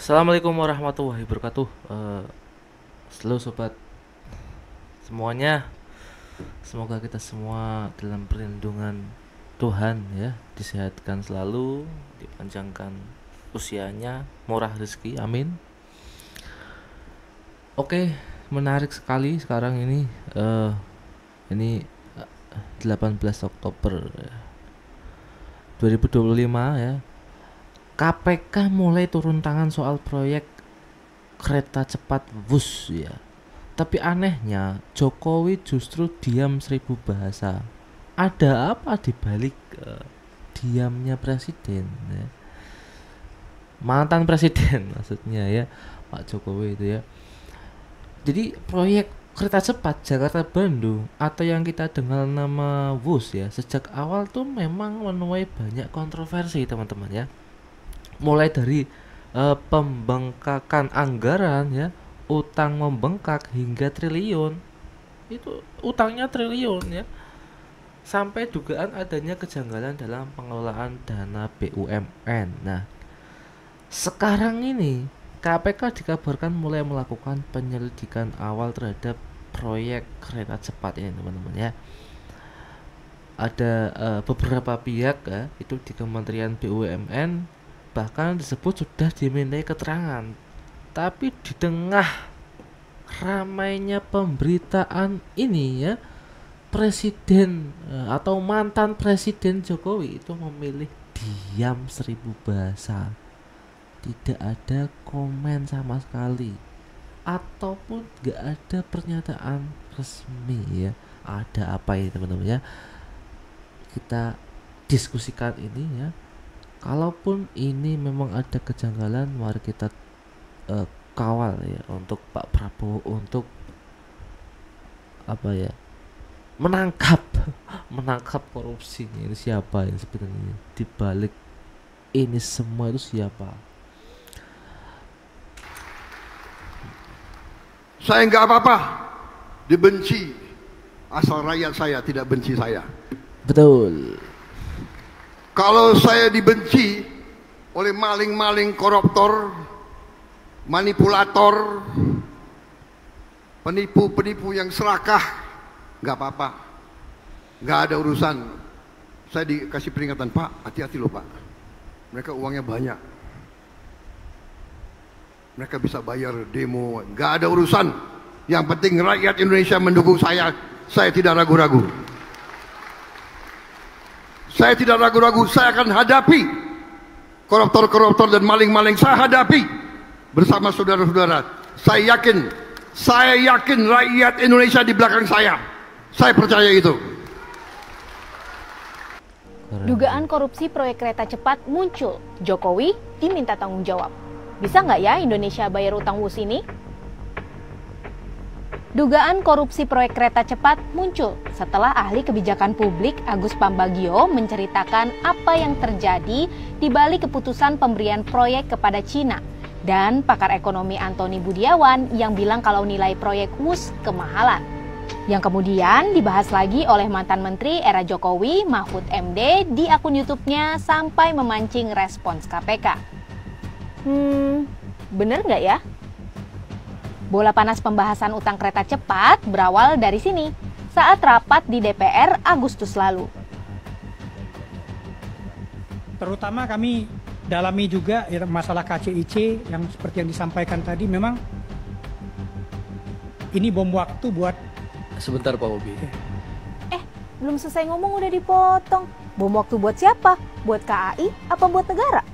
Assalamualaikum warahmatullahi wabarakatuh. Halo sobat semuanya, semoga kita semua dalam perlindungan Tuhan ya, disehatkan selalu, dipanjangkan usianya, murah rezeki, amin. Oke, menarik sekali sekarang ini. Ini 18 Oktober 2025 ya. KPK mulai turun tangan soal proyek kereta cepat Wus ya. Tapi anehnya Jokowi justru diam seribu bahasa. Ada apa di balik diamnya presiden ya? Mantan presiden maksudnya ya, Pak Jokowi itu ya. Jadi proyek kereta cepat Jakarta Bandung atau yang kita dengar nama Wus ya, sejak awal tuh memang menuai banyak kontroversi teman-teman ya. Mulai dari pembengkakan anggaran ya, utang membengkak hingga triliun, itu utangnya triliun ya, sampai dugaan adanya kejanggalan dalam pengelolaan dana BUMN. Nah, sekarang ini KPK dikabarkan mulai melakukan penyelidikan awal terhadap proyek kereta cepat ini teman-teman ya. Ada beberapa pihak ya, itu di Kementerian BUMN bahkan disebut sudah dimintai keterangan. Tapi di tengah ramainya pemberitaan ini ya, presiden atau mantan presiden Jokowi itu memilih diam seribu bahasa, tidak ada komen sama sekali ataupun gak ada pernyataan resmi ya. Ada apa ini teman-teman ya, kita diskusikan ini ya. Kalaupun ini memang ada kejanggalan, mari kita kawal ya untuk Pak Prabowo untuk apa ya, menangkap menangkap korupsinya. Ini siapa yang sebenarnya di balik ini semua, itu siapa? Saya nggak apa-apa dibenci, asal rakyat saya tidak benci saya. Betul. Kalau saya dibenci oleh maling-maling, koruptor, manipulator, penipu-penipu yang serakah, nggak apa-apa, nggak ada urusan. Saya dikasih peringatan, Pak, hati-hati loh Pak, mereka uangnya banyak, mereka bisa bayar demo, nggak ada urusan. Yang penting rakyat Indonesia mendukung saya tidak ragu-ragu. Saya tidak ragu-ragu, saya akan hadapi koruptor-koruptor dan maling-maling. Saya hadapi bersama saudara-saudara. Saya yakin rakyat Indonesia di belakang saya. Saya percaya itu. Dugaan korupsi proyek kereta cepat muncul. Jokowi diminta tanggung jawab. Bisa nggak ya Indonesia bayar utang Wus ini? Dugaan korupsi proyek kereta cepat muncul setelah ahli kebijakan publik Agus Pambagio menceritakan apa yang terjadi di balik keputusan pemberian proyek kepada Cina, dan pakar ekonomi Antoni Budiawan yang bilang kalau nilai proyek Wus kemahalan. Yang kemudian dibahas lagi oleh mantan menteri era Jokowi, Mahfud MD, di akun YouTube-nya sampai memancing respons KPK. Bener nggak ya? Bola panas pembahasan utang kereta cepat berawal dari sini, saat rapat di DPR Agustus lalu. Terutama kami dalami juga ya, masalah KCIC yang seperti yang disampaikan tadi, memang ini bom waktu buat... Sebentar Pak Bobi. Belum selesai ngomong udah dipotong. Bom waktu buat siapa? Buat KAI apa buat negara?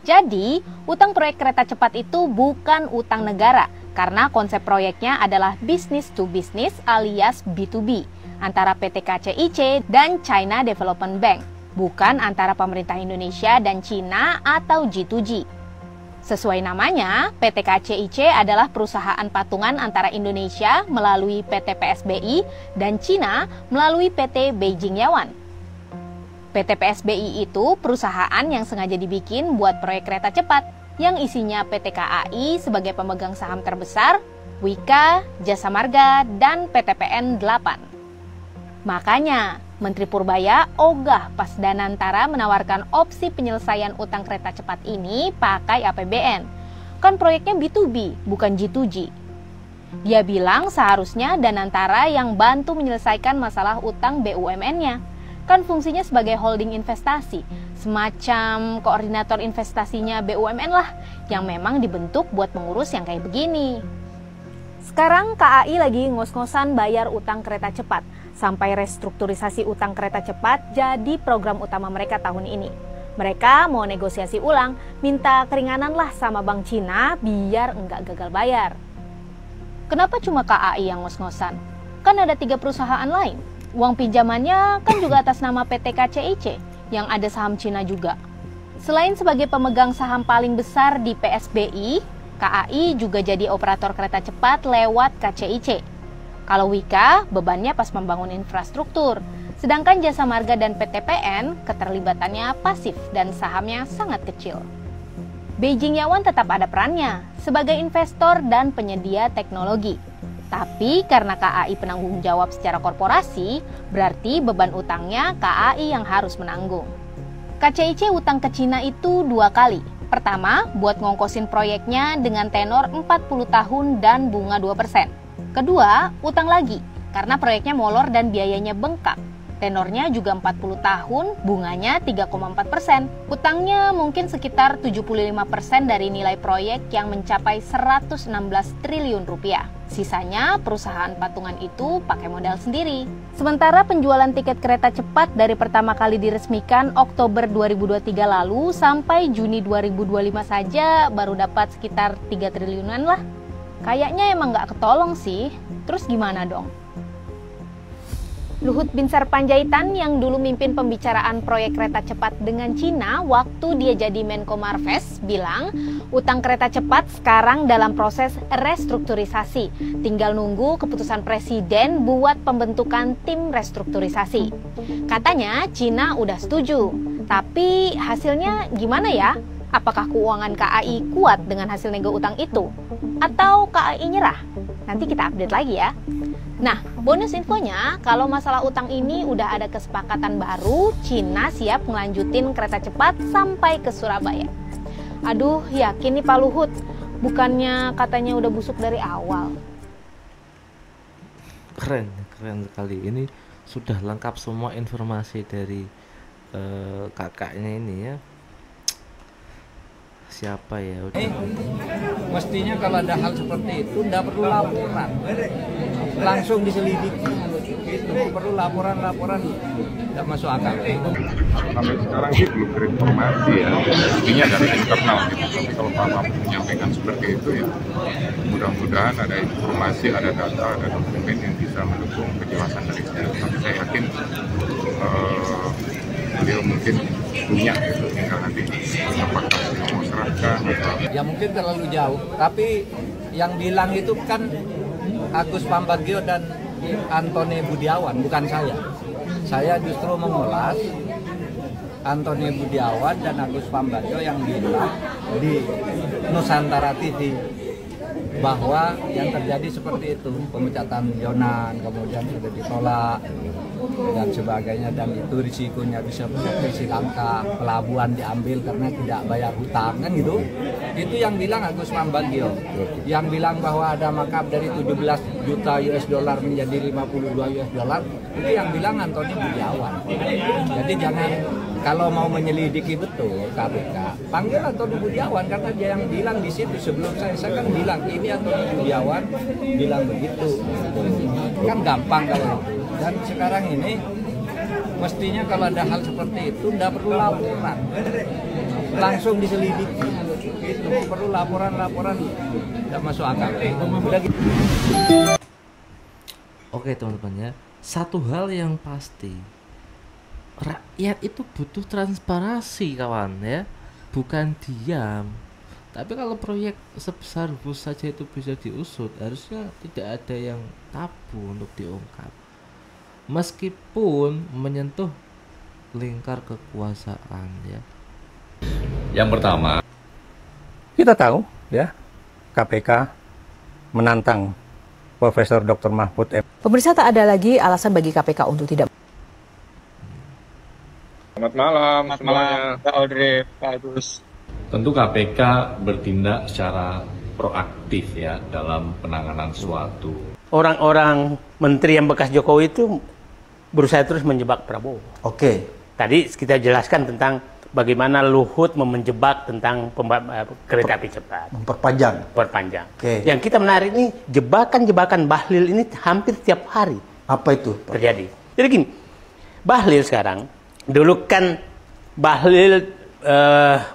Jadi, utang proyek kereta cepat itu bukan utang negara, karena konsep proyeknya adalah business to business alias B2B antara PT KCIC dan China Development Bank, bukan antara pemerintah Indonesia dan Cina atau G2G. Sesuai namanya, PT KCIC adalah perusahaan patungan antara Indonesia melalui PT PSBI dan Cina melalui PT Beijing Yaoan. PT PSBI itu perusahaan yang sengaja dibikin buat proyek kereta cepat, yang isinya PT KAI sebagai pemegang saham terbesar, Wika, Jasa Marga, dan PTPN 8. Makanya, Menteri Purbaya ogah pas Danantara menawarkan opsi penyelesaian utang kereta cepat ini pakai APBN. Kan proyeknya B2B, bukan G2G. Dia bilang seharusnya Danantara yang bantu menyelesaikan masalah utang BUMN-nya. Kan fungsinya sebagai holding investasi, semacam koordinator investasinya BUMN lah, yang memang dibentuk buat mengurus yang kayak begini. Sekarang KAI lagi ngos-ngosan bayar utang kereta cepat, sampai restrukturisasi utang kereta cepat jadi program utama mereka tahun ini. Mereka mau negosiasi ulang, minta keringanan lah sama Bank Cina biar enggak gagal bayar. Kenapa cuma KAI yang ngos-ngosan? Kan ada 3 perusahaan lain. Uang pinjamannya kan juga atas nama PT KCIC yang ada saham Cina juga. Selain sebagai pemegang saham paling besar di PSBI, KAI juga jadi operator kereta cepat lewat KCIC. Kalau Wika, bebannya pas membangun infrastruktur. Sedangkan Jasa Marga dan PTPN keterlibatannya pasif dan sahamnya sangat kecil. Beijing Yawan tetap ada perannya sebagai investor dan penyedia teknologi. Tapi karena KAI penanggung jawab secara korporasi, berarti beban utangnya KAI yang harus menanggung. KCIC utang ke Cina itu 2 kali. Pertama, buat ngongkosin proyeknya dengan tenor 40 tahun dan bunga 2%. Kedua, utang lagi karena proyeknya molor dan biayanya bengkak. Tenornya juga 40 tahun, bunganya 3,4%. Utangnya mungkin sekitar 75% dari nilai proyek yang mencapai 116 triliun rupiah. Sisanya perusahaan patungan itu pakai modal sendiri. Sementara penjualan tiket kereta cepat dari pertama kali diresmikan Oktober 2023 lalu sampai Juni 2025 saja baru dapat sekitar 3 triliunan lah. Kayaknya emang nggak ketolong sih. Terus gimana dong? Luhut Binsar Panjaitan yang dulu mimpin pembicaraan proyek kereta cepat dengan Cina waktu dia jadi Menko Marves bilang utang kereta cepat sekarang dalam proses restrukturisasi. Tinggal nunggu keputusan presiden buat pembentukan tim restrukturisasi. Katanya Cina udah setuju, tapi hasilnya gimana ya? Apakah keuangan KAI kuat dengan hasil nego utang itu? Atau KAI nyerah? Nanti kita update lagi ya. Nah, bonus infonya, kalau masalah utang ini udah ada kesepakatan baru, Cina siap ngelanjutin kereta cepat sampai ke Surabaya. Aduh, yakin nih Pak Luhut, bukannya katanya udah busuk dari awal. Keren sekali. Ini sudah lengkap semua informasi dari kakaknya ini ya. Siapa ya? Mestinya kalau ada hal seperti itu tidak perlu laporan, langsung diselidiki. Itu perlu laporan tidak masuk akal. Sampai sekarang sih belum berinformasi ya, intinya dari internal gitu. Tapi kalau Pak Mahfud menyampaikan seperti itu ya, mudah-mudahan ada informasi, ada data, ada dokumen yang bisa mendukung kejelasan dari saya. Tapi saya yakin beliau mungkin punya gitu, tinggal nanti apakah beliau mau serahkan atau... Ya mungkin terlalu jauh, tapi yang bilang itu kan Agus Pambagio dan Antoni Budiawan, bukan saya. Saya justru mengulas Antoni Budiawan dan Agus Pambagio yang bilang di Nusantara TV bahwa yang terjadi seperti itu, pemecatan Yonan kemudian sudah ditolak dan sebagainya, dan itu risikonya bisa seperti Sri Lanka, pelabuhan diambil karena tidak bayar hutang kan gitu. Itu yang bilang Agus Pambagio. Yang bilang bahwa ada markup dari 17 juta US dollar menjadi 52 US dollar, itu yang bilang Antoni Budiawan. Jadi jangan, kalau mau menyelidiki betul KPK, panggil Antoni Budiawan karena dia yang bilang di situ. Sebelum saya kan bilang ini Antoni Budiawan bilang begitu. Kan gampang kalau itu. Dan sekarang ini mestinya kalau ada hal seperti itu tidak perlu laporan, langsung diselidiki. Itu perlu laporan tidak masuk akal. Udah gitu. Oke teman-teman ya, satu hal yang pasti, rakyat itu butuh transparansi kawan ya, bukan diam. Tapi kalau proyek sebesar bus saja itu bisa diusut, harusnya tidak ada yang tabu untuk diungkap. Meskipun menyentuh lingkar kekuasaan ya. Yang pertama, kita tahu ya, KPK menantang Profesor Dr. Mahfud M. Pemirsa, tak ada lagi alasan bagi KPK untuk tidak. Selamat malam semuanya. Pak Audrey, Pak Agus. Tentu KPK bertindak secara proaktif ya dalam penanganan suatu. Orang-orang menteri yang bekas Jokowi itu berusaha terus menjebak Prabowo. Oke. Tadi kita jelaskan tentang bagaimana Luhut menjebak tentang kereta api cepat. Perpanjang. Oke. Yang kita menarik ini jebakan-jebakan Bahlil ini hampir tiap hari. Apa itu, Pak? Terjadi. Jadi gini, Bahlil sekarang, dulu kan Bahlil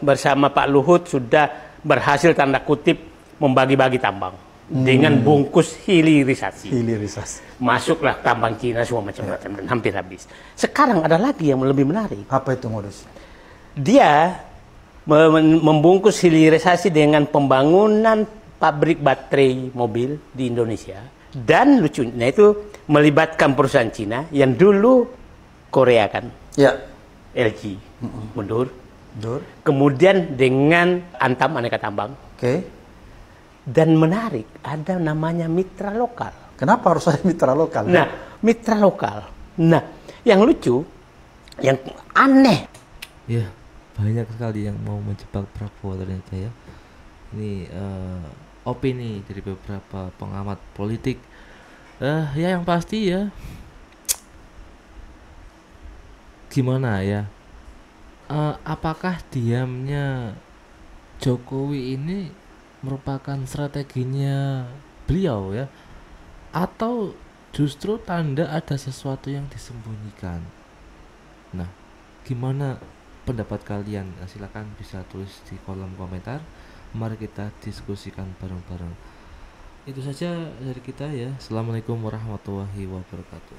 bersama Pak Luhut sudah berhasil tanda kutip membagi-bagi tambang dengan bungkus hilirisasi. Masuklah tambang Cina semua macam-macam dan hampir habis. Sekarang ada lagi yang lebih menarik. Apa itu modus? Dia membungkus hilirisasi dengan pembangunan pabrik baterai mobil di Indonesia, dan lucunya itu melibatkan perusahaan Cina yang dulu Korea kan, LG mundur. Kemudian dengan Antam Aneka Tambang. Dan menarik, ada namanya mitra lokal. Kenapa harus ada mitra lokal? Nah, mitra lokal. Nah, yang lucu, yang aneh. Ya, banyak sekali yang mau menjebak Prabowo ternyata ya. Ini opini dari beberapa pengamat politik. Ya yang pasti ya, gimana ya? Apakah diamnya Jokowi ini merupakan strateginya beliau ya, atau justru tanda ada sesuatu yang disembunyikan? Nah, gimana pendapat kalian? Silakan bisa tulis di kolom komentar. Mari kita diskusikan bareng-bareng. Itu saja dari kita ya. Assalamualaikum warahmatullahi wabarakatuh.